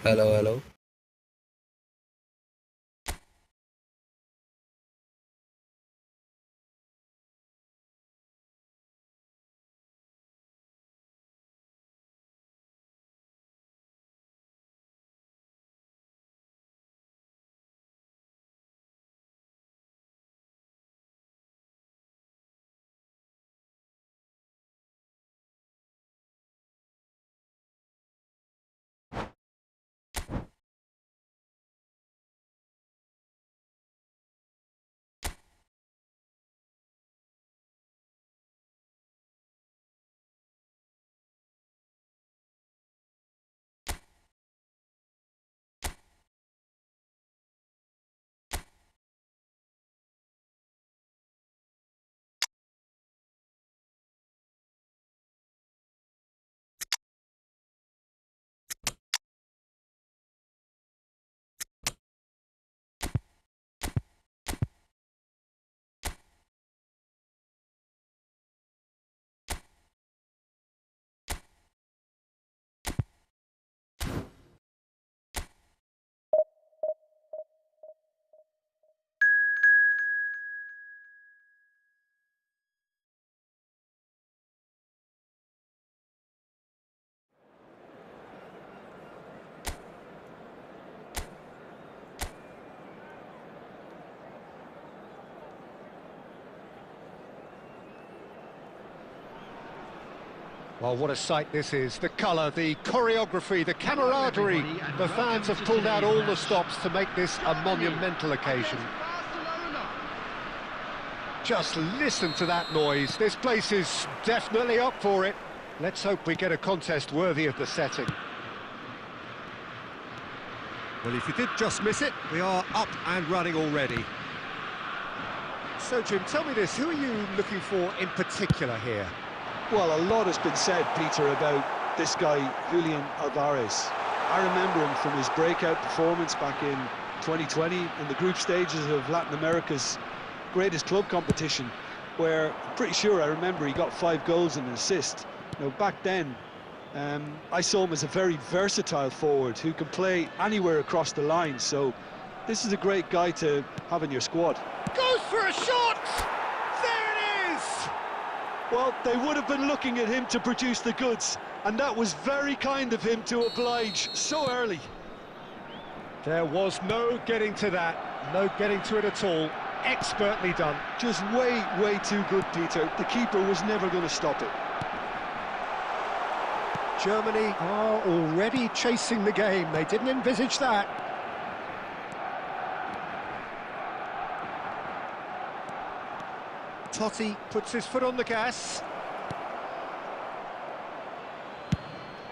Hello, hello. Well, what a sight this is. The colour, the choreography, the camaraderie. The fans have pulled out all the stops to make this a monumental occasion. Just listen to that noise. This place is definitely up for it. Let's hope we get a contest worthy of the setting. Well, if you did just miss it, we are up and running already. So, Jim, tell me this, who are you looking for in particular here? Well, a lot has been said, Peter, about this guy, Julian Alvarez. I remember him from his breakout performance back in 2020 in the group stages of Latin America's greatest club competition, where I'm pretty sure I remember he got 5 goals and an assist. Now, back then, I saw him as a very versatile forward who can play anywhere across the line, so this is a great guy to have in your squad. Goes for a shot! There it is! Well, they would have been looking at him to produce the goods, and that was very kind of him to oblige so early. There was no getting to that, no getting to it at all. Expertly done. Just way too good, Peter. The keeper was never going to stop it. Germany are already chasing the game. They didn't envisage that. Totti puts his foot on the gas.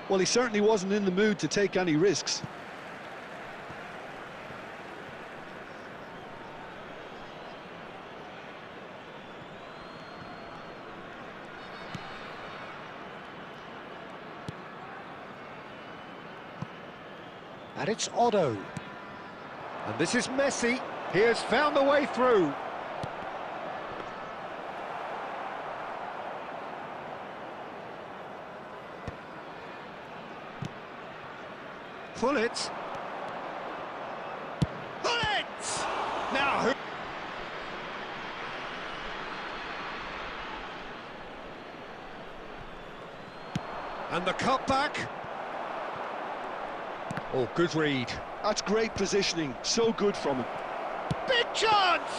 Well, he certainly wasn't in the mood to take any risks. And it's Otto. And this is Messi. He has found the way through. Pull it. Pull it! Now who... And the cutback. Oh, good read. That's great positioning. So good from him. Big chance!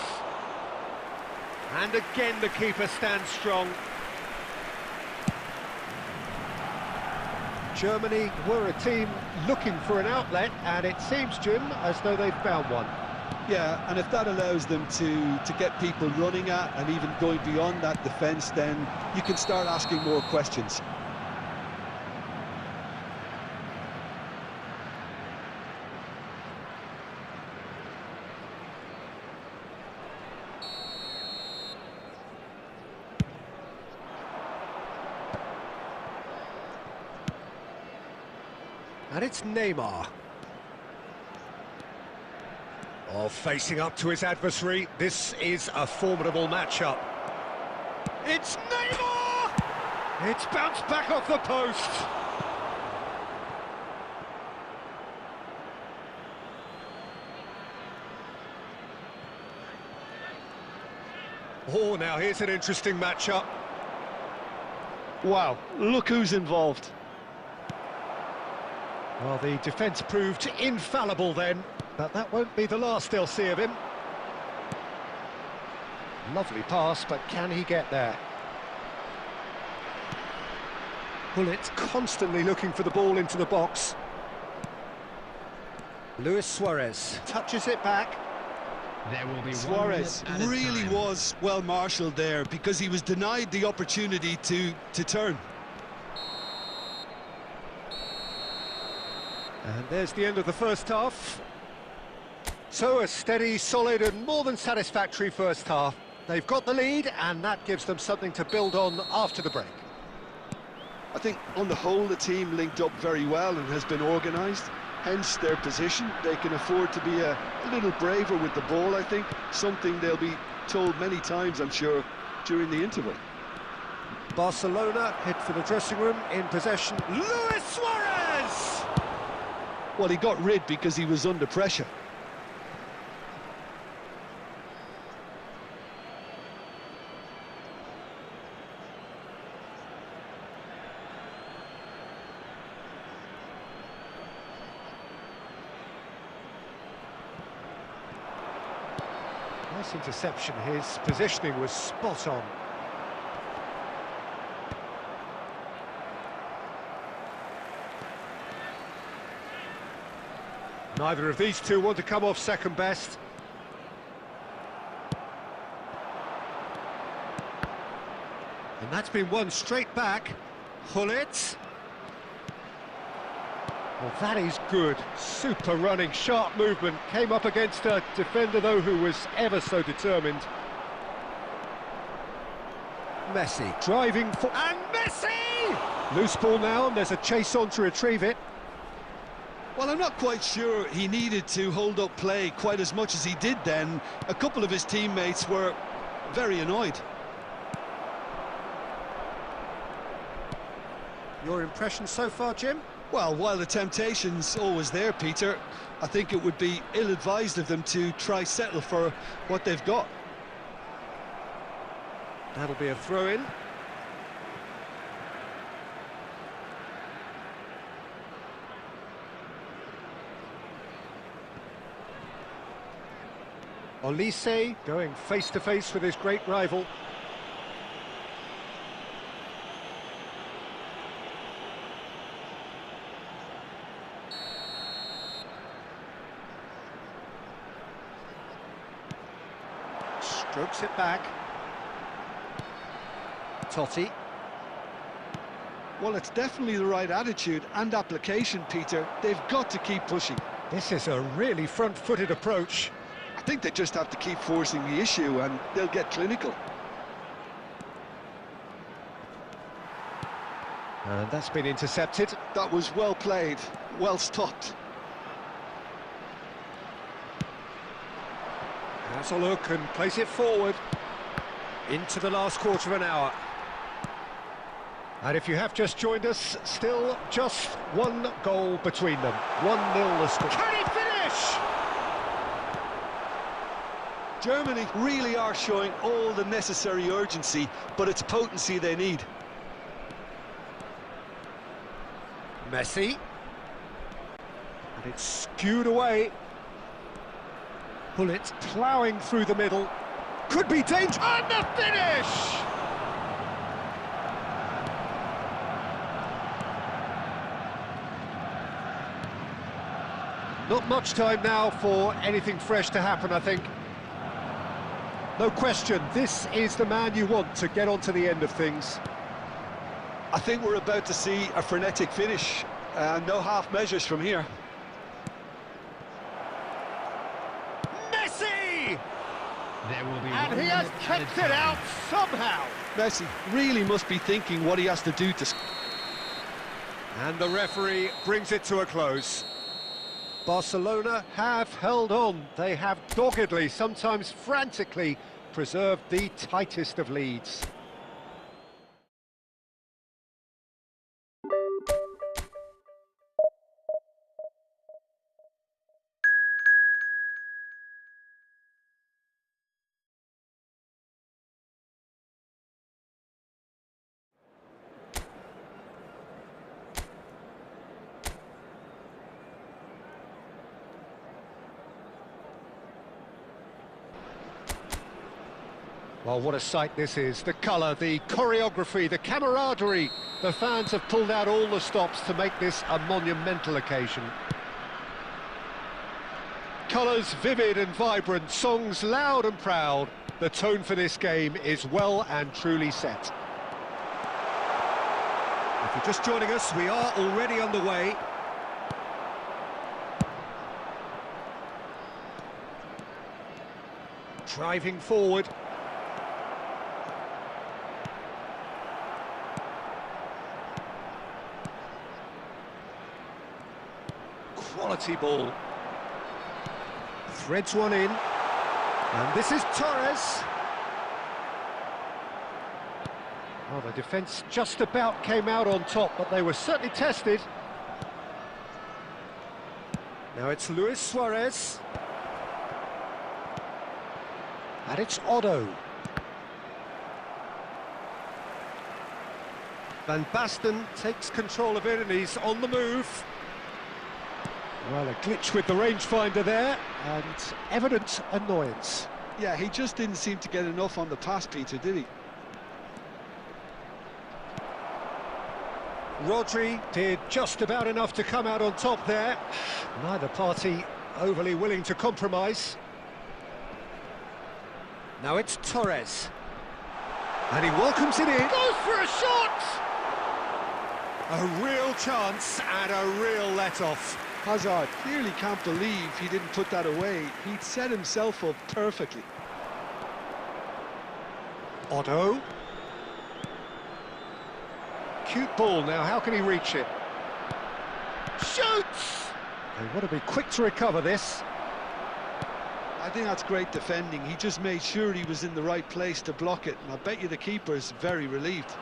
And again the keeper stands strong. Germany were a team looking for an outlet, and it seems, Jim, as though they've found one. Yeah, and if that allows them to get people running at and even going beyond that defence, then you can start asking more questions. And it's Neymar. Oh, facing up to his adversary. This is a formidable matchup. It's Neymar! It's bounced back off the post. Oh, now here's an interesting matchup. Wow, look who's involved. Well, the defence proved infallible then, but that won't be the last they'll see of him. Lovely pass, but can he get there? Bullet constantly looking for the ball into the box. Luis Suarez touches it back. There will be Suarez really was well marshalled there because he was denied the opportunity to turn. And there's the end of the first half. So a steady, solid and more than satisfactory first half. They've got the lead and that gives them something to build on after the break. I think on the whole the team linked up very well and has been organised. Hence their position. They can afford to be a little braver with the ball, I think. Something they'll be told many times, I'm sure, during the interval. Barcelona head for the dressing room in possession. Luis Suarez! Well, he got rid because he was under pressure. Nice interception, his positioning was spot on. Neither of these two want to come off second best. And that's been won straight back. Hullet. Well, that is good. Super running, sharp movement. Came up against a defender, though, who was ever so determined. Messi driving for... And Messi! Loose ball now, and there's a chase on to retrieve it. Well, I'm not quite sure he needed to hold up play quite as much as he did then. A couple of his teammates were very annoyed. Your impression so far, Jim? Well, while the temptation's always there, Peter, I think it would be ill-advised of them to try settle for what they've got. That'll be a throw-in. Olise going face-to-face with his great rival. Strokes it back. Totti. Well, it's definitely the right attitude and application, Peter. They've got to keep pushing. This is a really front-footed approach. I think they just have to keep forcing the issue and they'll get clinical. And that's been intercepted. That was well played, well stopped. Has a look and place it forward. Into the last quarter of an hour. And if you have just joined us, still just one goal between them. 1-0 the score. Can he finish? Germany really are showing all the necessary urgency, but it's potency they need. Messi. And it's skewed away. Bullet ploughing through the middle. Could be dangerous. And the finish! Not much time now for anything fresh to happen, I think. No question, this is the man you want to get on to the end of things. I think we're about to see a frenetic finish. No half measures from here. Messi! There will be And he has kept it out somehow. Messi really must be thinking what he has to do to... And the referee brings it to a close. Barcelona have held on. They have doggedly, sometimes frantically, preserved the tightest of leads. Well, what a sight this is. The colour, the choreography, the camaraderie. The fans have pulled out all the stops to make this a monumental occasion. Colours vivid and vibrant, songs loud and proud. The tone for this game is well and truly set. If you're just joining us, we are already underway. Driving forward. Quality ball. Threads one in. And this is Torres. Well, the defence just about came out on top, but they were certainly tested. Now it's Luis Suarez. And it's Otto. Van Basten takes control of it and he's on the move. Well, a glitch with the rangefinder there, and evident annoyance. Yeah, he just didn't seem to get enough on the pass, Peter, did he? Rodri did just about enough to come out on top there. Neither party overly willing to compromise. Now it's Torres. And he welcomes it in. Goes for a shot! A real chance and a real let-off. Hazard clearly can't believe he didn't put that away. He'd set himself up perfectly. Otto. Cute ball now, how can he reach it? Shoots! They want to be quick to recover this. I think that's great defending. He just made sure he was in the right place to block it, and I bet you the keeper's very relieved.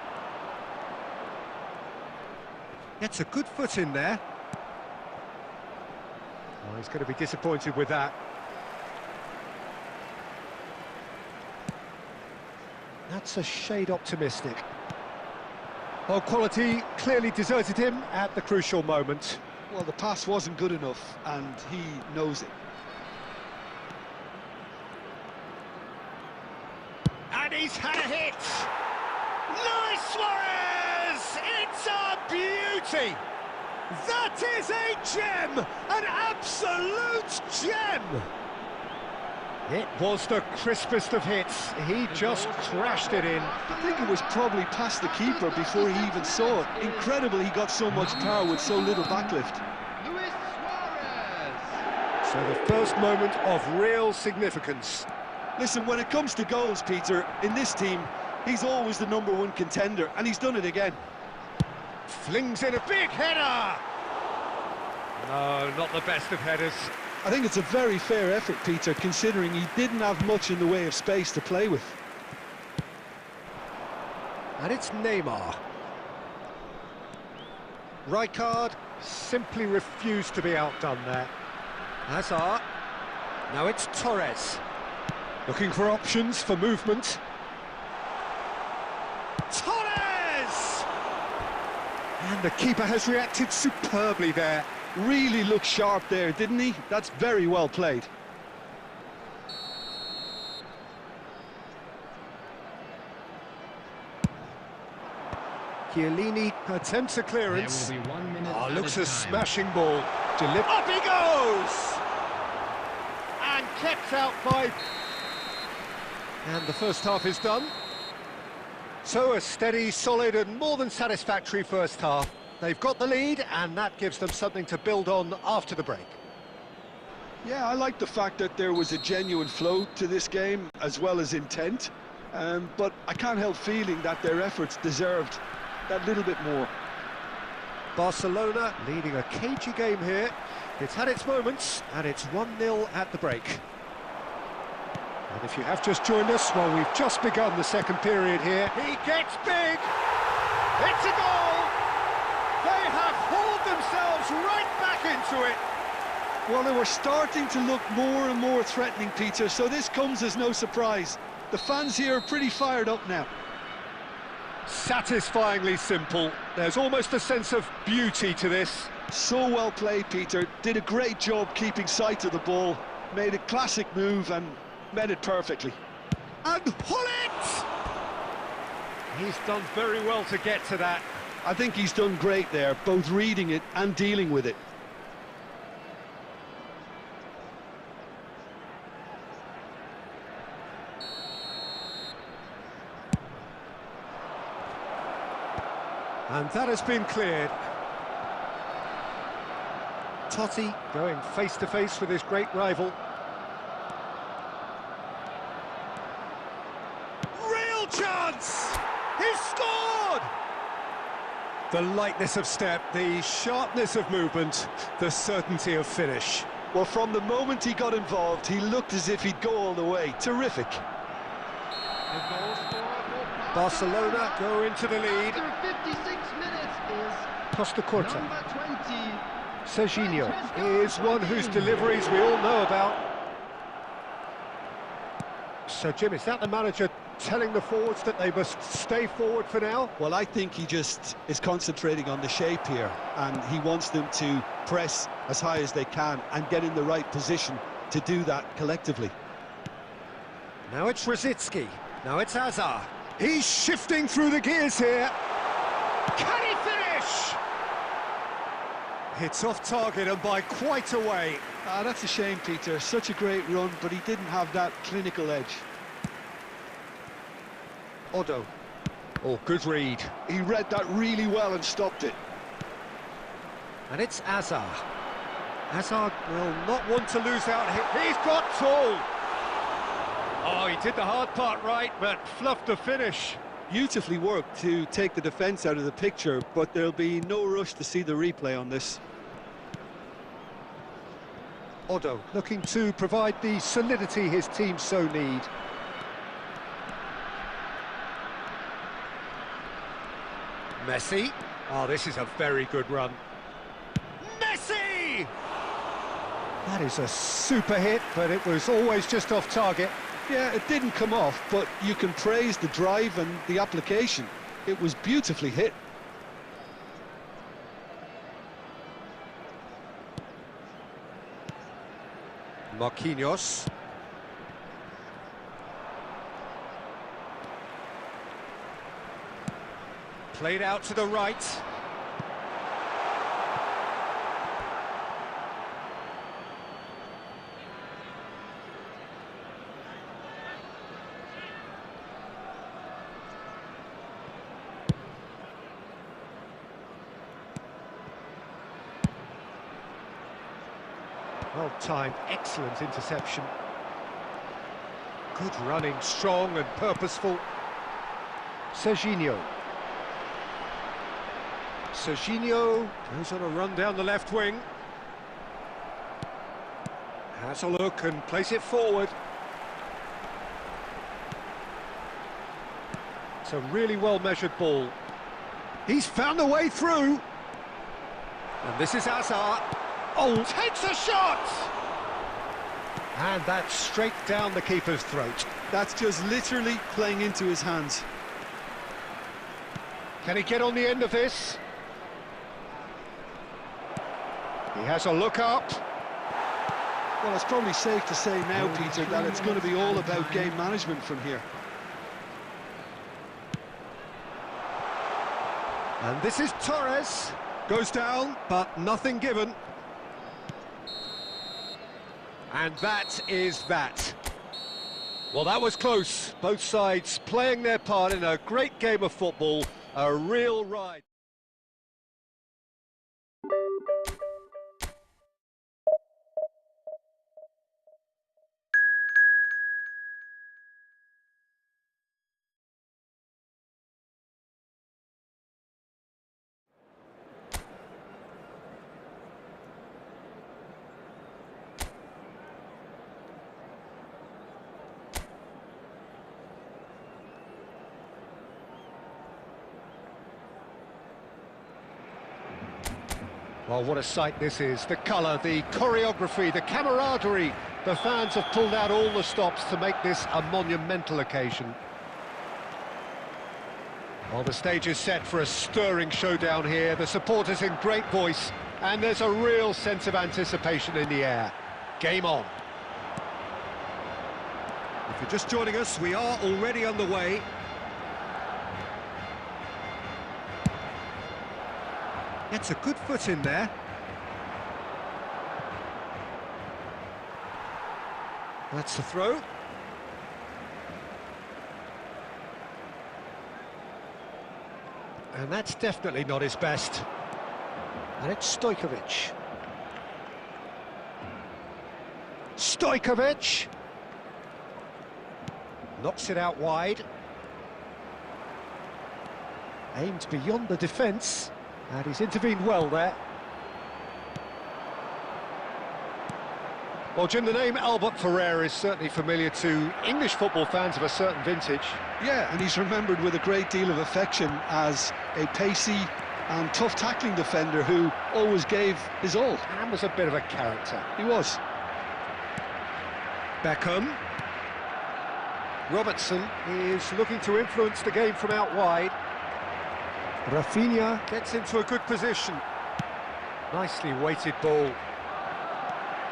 Gets a good foot in there. Oh, he's going to be disappointed with that. That's a shade optimistic. Well, quality clearly deserted him at the crucial moment. Well, the pass wasn't good enough, and he knows it. And he's had a hit! Luis Suarez! It's a beauty! That is a gem! An absolute gem! It was the crispest of hits. He just crashed it in. I think it was probably past the keeper before he even saw it. Incredible he got so much power with so little backlift. Luis Suarez. So the first moment of real significance. Listen, when it comes to goals, Peter, in this team, he's always the #1 contender, and he's done it again. Flings in a big header! No, not the best of headers. I think it's a very fair effort, Peter, considering he didn't have much in the way of space to play with. And it's Neymar. Rijkaard simply refused to be outdone there. Hazard. Now it's Torres. Looking for options for movement. Torres! And the keeper has reacted superbly there. Really looked sharp there, didn't he? That's very well played. Chiellini attempts a clearance. There will be 1 minute. Oh, looks a time. smashing ball. Up he goes! And kept out by... And the first half is done. So a steady, solid and more than satisfactory first half. They've got the lead and that gives them something to build on after the break. Yeah, I like the fact that there was a genuine flow to this game as well as intent. But I can't help feeling that their efforts deserved that little bit more. Barcelona leading a cagey game here. It's had its moments and it's 1-0 at the break. And if you have just joined us, well, we've just begun the second period here. He gets big! It's a goal! They have hauled themselves right back into it! Well, they were starting to look more and more threatening, Peter, so this comes as no surprise. The fans here are pretty fired up now. Satisfyingly simple. There's almost a sense of beauty to this. So well played, Peter. Did a great job keeping sight of the ball. Made a classic move and met it perfectly. And Hullet! He's done very well to get to that. I think he's done great there, both reading it and dealing with it. And that has been cleared. Totti going face-to-face with his great rival. Real chance! He's scored! The lightness of step, the sharpness of movement, the certainty of finish. Well, from the moment he got involved, he looked as if he'd go all the way. Terrific. Barcelona go into the lead. After 56 minutes is Costa Curta. number 20. Serginho is one whose deliveries we all know about. So, Jim, is that the manager telling the forwards that they must stay forward for now? Well, I think he just is concentrating on the shape here, and he wants them to press as high as they can and get in the right position to do that collectively. Now it's Rosicki. Now it's Hazard. He's shifting through the gears here. Can he finish? It's off target and by quite a way. Ah, that's a shame, Peter. Such a great run, but he didn't have that clinical edge. Odo. Oh, good read. He read that really well and stopped it. And it's Hazard. Hazard will not want to lose out here. He's got tall. Oh, he did the hard part right, but fluffed the finish. Beautifully worked to take the defence out of the picture, but there'll be no rush to see the replay on this. Odo looking to provide the solidity his team so need. Messi. Oh, this is a very good run. Messi! That is a super hit, but it was always just off target. Yeah, it didn't come off, but you can praise the drive and the application. It was beautifully hit. Marquinhos. Played out to the right. Well-timed, excellent interception. Good running, strong and purposeful. Serginho. Serginho goes on a run down the left wing. Has a look and plays it forward. It's a really well-measured ball. He's found a way through. And this is Hazard. Oh, takes a shot! And that's straight down the keeper's throat. That's just literally playing into his hands. Can he get on the end of this? He has a look up. Well, it's probably safe to say now, Peter, that it's going to be all about game management from here. And this is Torres. Goes down, but nothing given. And that is that. Well, that was close. Both sides playing their part in a great game of football. A real ride. Well, what a sight this is. The colour, the choreography, the camaraderie. The fans have pulled out all the stops to make this a monumental occasion. Well, the stage is set for a stirring showdown here. The supporters in great voice, and there's a real sense of anticipation in the air. Game on. If you're just joining us, we are already underway. Gets a good foot in there. That's the throw. And that's definitely not his best. And it's Stojkovic. Stojkovic! Knocks it out wide. Aimed beyond the defence. And he's intervened well there. Well, Jim, the name Albert Ferrer is certainly familiar to English football fans of a certain vintage. Yeah, and he's remembered with a great deal of affection as a pacey and tough tackling defender who always gave his all. And was a bit of a character. He was. Beckham. Robertson is looking to influence the game from out wide. Rafinha gets into a good position. Nicely weighted ball.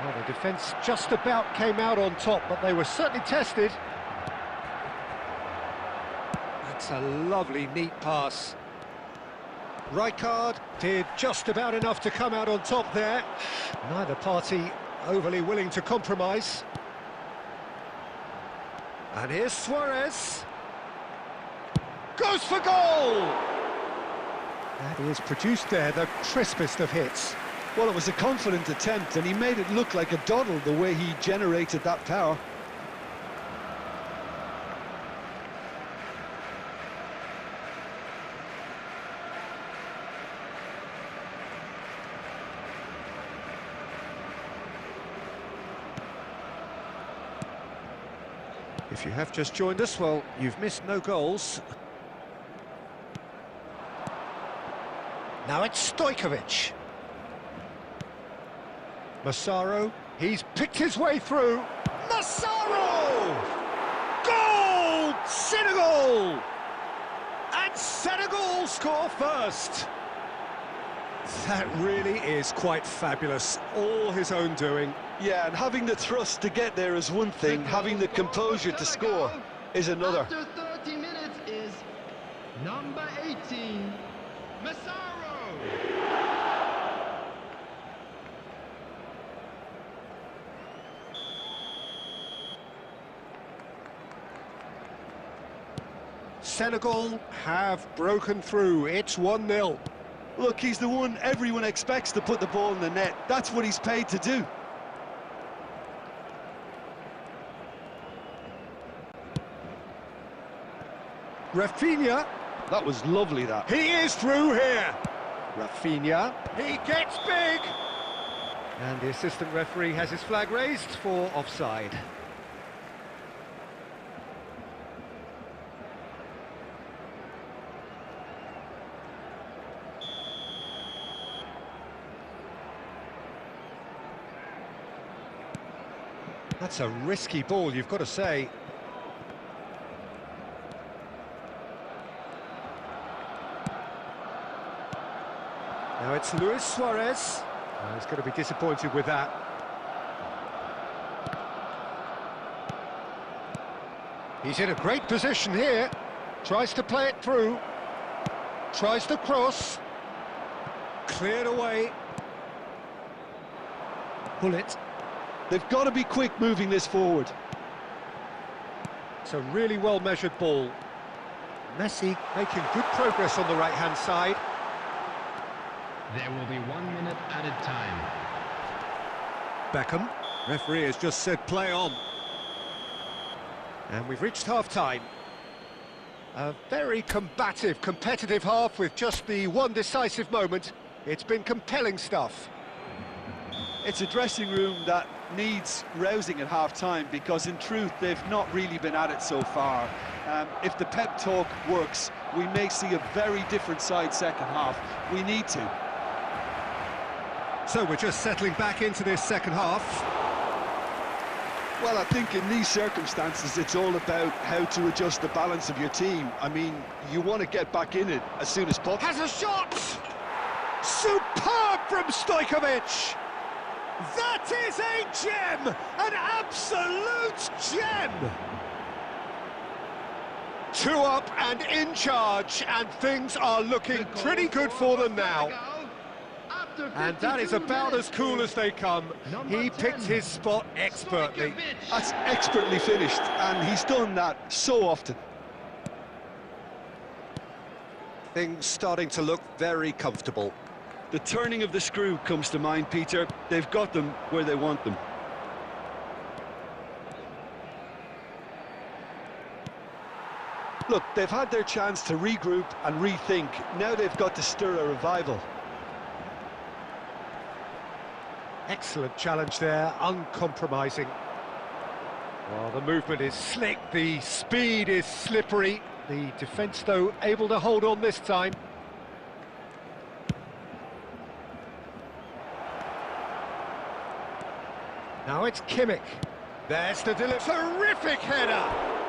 Well, the defence just about came out on top, but they were certainly tested. That's a lovely, neat pass. Rijkaard did just about enough to come out on top there. Neither party overly willing to compromise. And here's Suarez. Goes for goal! That is produced there the crispest of hits. Well, it was a confident attempt, and he made it look like a doddle the way he generated that power. If you have just joined us, well, you've missed no goals. Now it's Stojkovic. Massaro, he's picked his way through. Massaro! Goal! Senegal! And Senegal score first. That really is quite fabulous. All his own doing. Yeah, and having the thrust to get there is one thing, having the composure to score is another. After 30 minutes is number 18, Massaro. Senegal have broken through. It's 1-0. Look, he's the one everyone expects to put the ball in the net. That's what he's paid to do. Rafinha. That was lovely, that. He is through here. Rafinha. He gets big. And the assistant referee has his flag raised for offside. That's a risky ball, you've got to say. Now it's Luis Suarez. Oh, he's going to be disappointed with that. He's in a great position here. Tries to play it through. Tries to cross. Cleared away. Pull it. They've got to be quick moving this forward. It's a really well-measured ball. Messi making good progress on the right-hand side. There will be 1 minute added time. Beckham. Referee has just said play on. And we've reached half-time. A very combative, competitive half with just the one decisive moment. It's been compelling stuff. It's a dressing room that needs rousing at half-time because, in truth, they've not really been at it so far. If the pep talk works, we may see a very different side second half. We need to. So we're just settling back into this second half. Well, I think in these circumstances, it's all about how to adjust the balance of your team. I mean, you want to get back in it as soon as possible. Has a shot! Superb from Stojkovic! That is a gem! An absolute gem! Two up and in charge, and things are looking pretty good for them now. And that is about as cool as they come. He picked his spot expertly. That's expertly finished, and he's done that so often. Things starting to look very comfortable. The turning of the screw comes to mind, Peter. They've got them where they want them. Look, they've had their chance to regroup and rethink. Now they've got to stir a revival. Excellent challenge there, uncompromising. Well, the movement is slick, the speed is slippery. The defence, though, able to hold on this time. Now it's Kimmich. There's the delivery. Terrific header!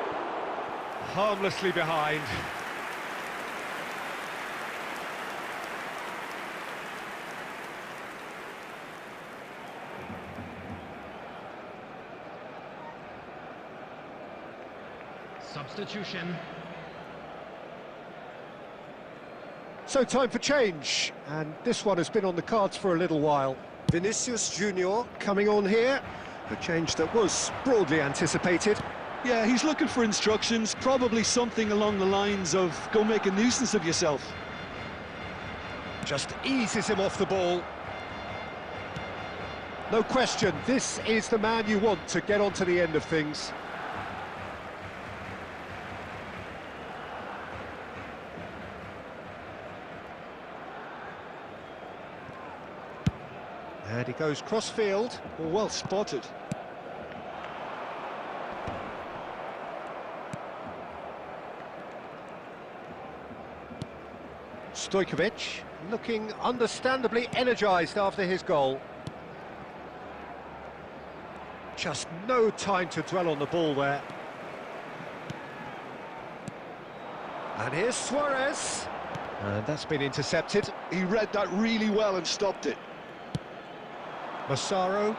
Harmlessly behind. Substitution. So time for change, and this one has been on the cards for a little while. Vinicius Junior coming on here. A change that was broadly anticipated. Yeah, he's looking for instructions, probably something along the lines of, go make a nuisance of yourself. Just eases him off the ball. No question, this is the man you want to get on to the end of things. And he goes cross-field. Well spotted. Stojkovic looking understandably energised after his goal. Just no time to dwell on the ball there. And here's Suarez. And that's been intercepted. He read that really well and stopped it. Massaro.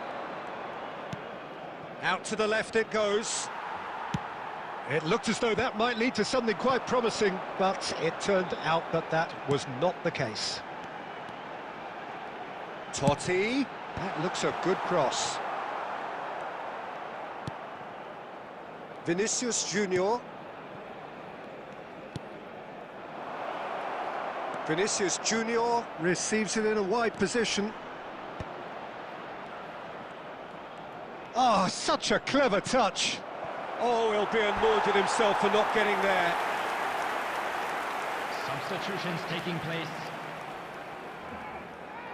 Out to the left it goes. It looked as though that might lead to something quite promising, but it turned out that that was not the case. Totti. That looks a good cross. Vinicius Junior. Vinicius Junior Receives it in a wide position. Oh, such a clever touch. Oh, he'll be annoyed at himself for not getting there. Substitutions taking place.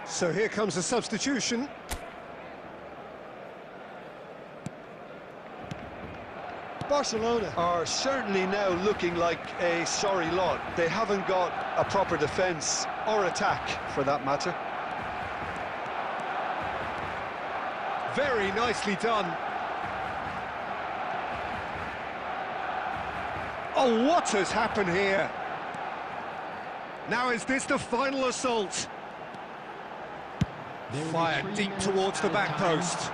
So here comes a substitution. Barcelona are certainly now looking like a sorry lot. They haven't got a proper defence or attack, for that matter. Very nicely done. Oh, what has happened here? Now is this the final assault? Fired deep towards the back post.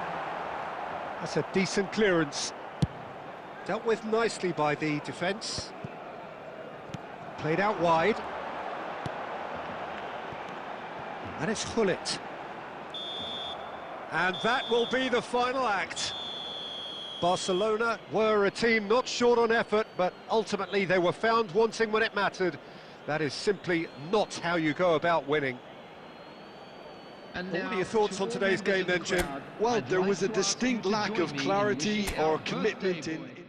That's a decent clearance. Dealt with nicely by the defence. Played out wide. And it's Hullet. And that will be the final act. Barcelona were a team not short on effort, but ultimately they were found wanting when it mattered. That is simply not how you go about winning. And What are your thoughts on today's game then, Jim? Well, there was a distinct lack of clarity or commitment in...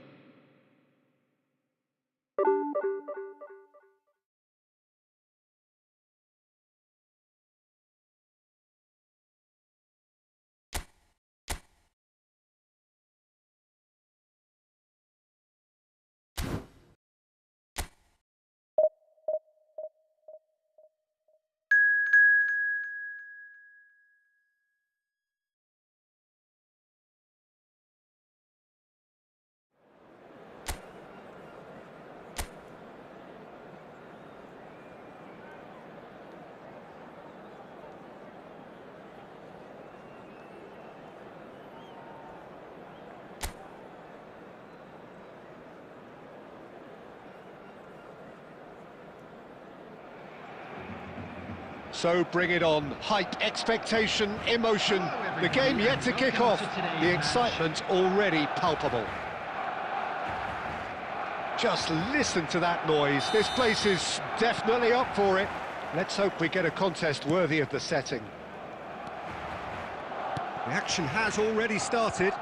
So bring it on. Hype, expectation, emotion. The game yet to kick off. The excitement already palpable. Just listen to that noise. This place is definitely up for it. Let's hope we get a contest worthy of the setting. The action has already started.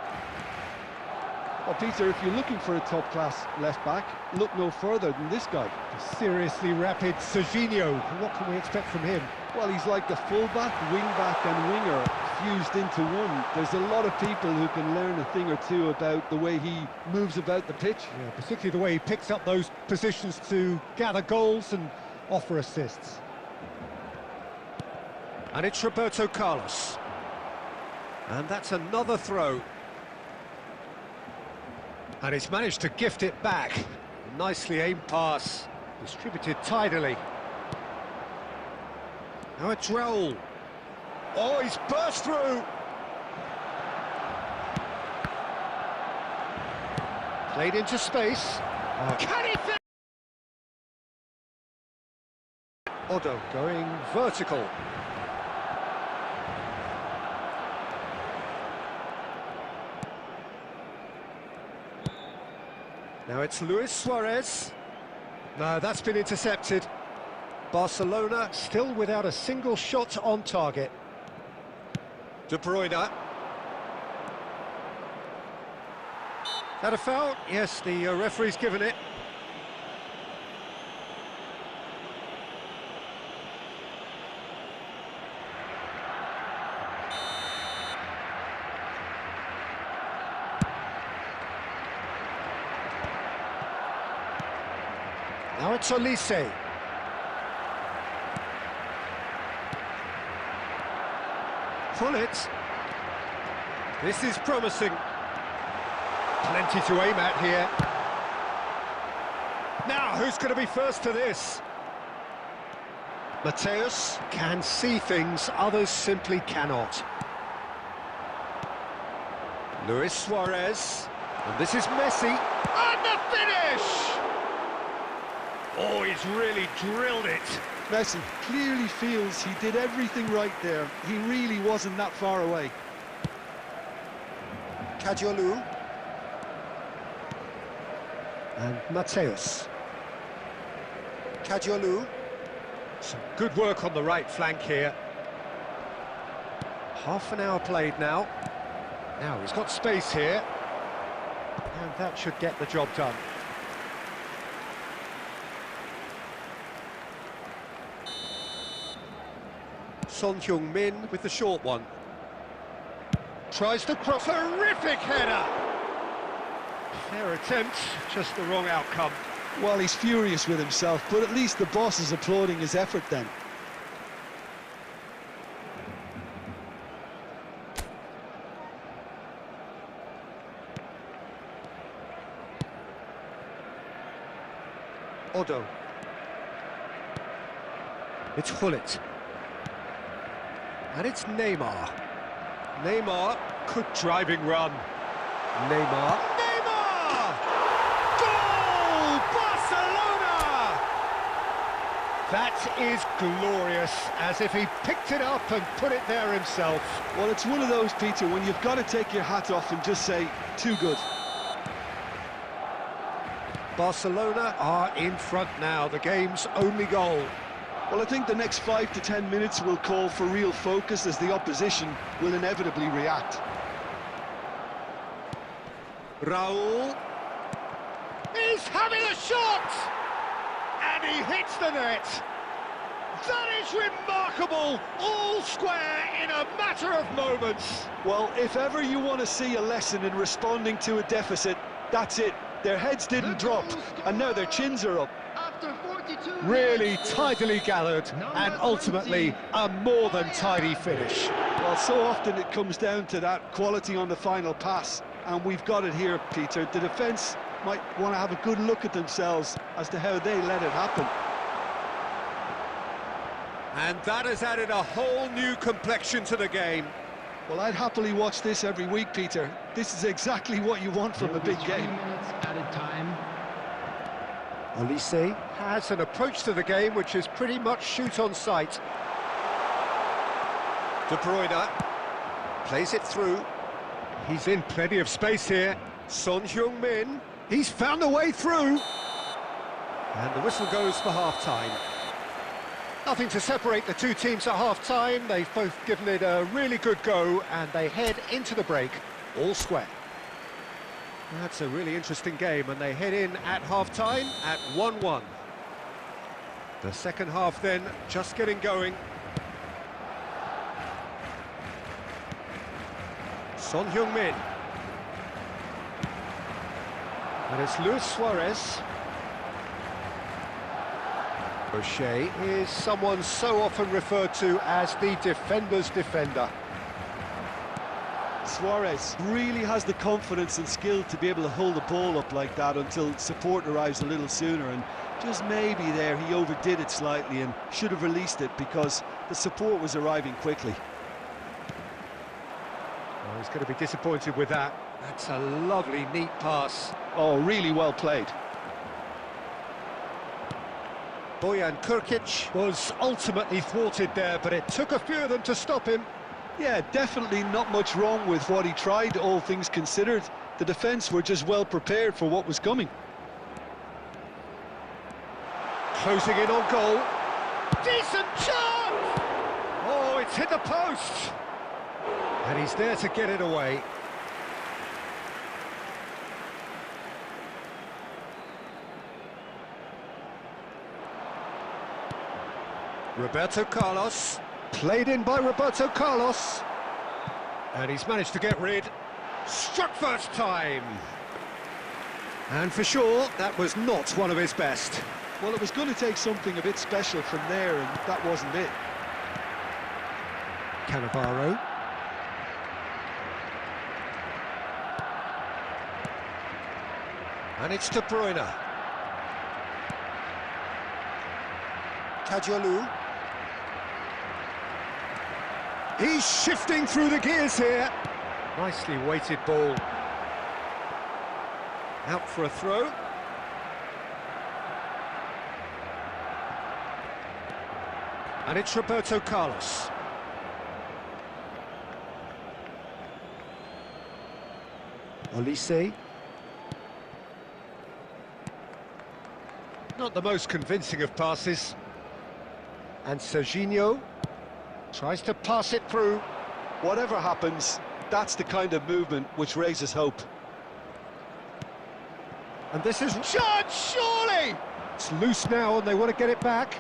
Well, Peter, if you're looking for a top-class left-back, look no further than this guy. Seriously rapid Serginho. What can we expect from him? Well, he's like the full-back, wing-back and winger fused into one. There's a lot of people who can learn a thing or two about the way he moves about the pitch. Yeah, particularly the way he picks up those positions to gather goals and offer assists. And it's Roberto Carlos. And that's another throw. And he's managed to gift it back. Nicely aimed pass, distributed tidily. Now it's Raul. Oh, he's burst through! Played into space. Can he fit? Odo going vertical. Now it's Luis Suarez. No, that's been intercepted. Barcelona still without a single shot on target. De Bruyne. That a foul? Yes, the referee's given it. Now it's Olise. Pull it. This is promising. Plenty to aim at here. Now, who's going to be first to this? Mateus can see things others simply cannot. Luis Suarez. And this is Messi. And the finish! Oh, he's really drilled it. Messi clearly feels he did everything right there. He really wasn't that far away. Kadiolu. And Mateus. Kadiolu. Some good work on the right flank here. Half an hour played now. Now he's got space here. And that should get the job done. Son Heung-min with the short one. Tries to cross, terrific header! Fair attempt, just the wrong outcome. Well, he's furious with himself, but at least the boss is applauding his effort then. Odo. It's Hullet. And it's Neymar. Neymar, good driving run. Neymar. Neymar! Goal! Barcelona! That is glorious, as if he picked it up and put it there himself. Well, it's one of those, Peter, when you've got to take your hat off and just say, too good. Barcelona are in front now, the game's only goal. Well, I think the next 5 to 10 minutes will call for real focus as the opposition will inevitably react. Raul. He's having a shot! And he hits the net. That is remarkable! All square in a matter of moments. Well, if ever you want to see a lesson in responding to a deficit, that's it. Their heads didn't drop, and now their chins are up. Really tidily gathered, and ultimately a more than tidy finish. Well, so often it comes down to that quality on the final pass, and we've got it here, Peter. The defence might want to have a good look at themselves as to how they let it happen. And that has added a whole new complexion to the game. Well, I'd happily watch this every week, Peter. This is exactly what you want from a big game. 3 minutes at a time. Olise has an approach to the game which is pretty much shoot on sight. De Bruyne plays it through. He's in plenty of space here. Son Heung-min, he's found a way through. And the whistle goes for half-time. Nothing to separate the two teams at half-time. They've both given it a really good go, and they head into the break all square. That's a really interesting game, and they head in at half-time at 1-1. The second half then just getting going. Son Heung-min. And it's Luis Suarez. O'Shea is someone so often referred to as the defender's defender. Suarez really has the confidence and skill to be able to hold the ball up like that until support arrives a little sooner, and just maybe there he overdid it slightly and should have released it because the support was arriving quickly. Oh, he's going to be disappointed with that. That's a lovely, neat pass. Oh, really well played. Bojan Krkić was ultimately thwarted there, but it took a few of them to stop him. Yeah, definitely not much wrong with what he tried, all things considered. The defence were just well prepared for what was coming. Closing in on goal. Decent chance! Oh, it's hit the post! And he's there to get it away. Roberto Carlos, played in by Roberto Carlos, and he's managed to get rid. Struck first time, and for sure that was not one of his best. Well, it was going to take something a bit special from there, and that wasn't it. Cannavaro. And it's De Bruyne. Kadiolu. He's shifting through the gears here. Nicely weighted ball. Out for a throw. And it's Roberto Carlos. Olise. Not the most convincing of passes. And Serginho tries to pass it through. Whatever happens, that's the kind of movement which raises hope. And this is judged, surely! It's loose now and they want to get it back.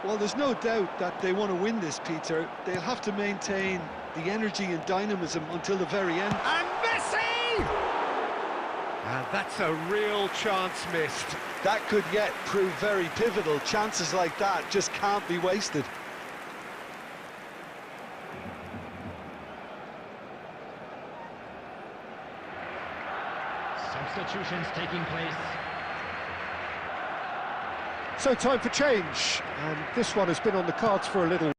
Well, there's no doubt that they want to win this, Peter. They'll have to maintain the energy and dynamism until the very end. And Messi! And that's a real chance missed. That could yet prove very pivotal. Chances like that just can't be wasted. Substitutions taking place. So time for change, and this one has been on the cards for a little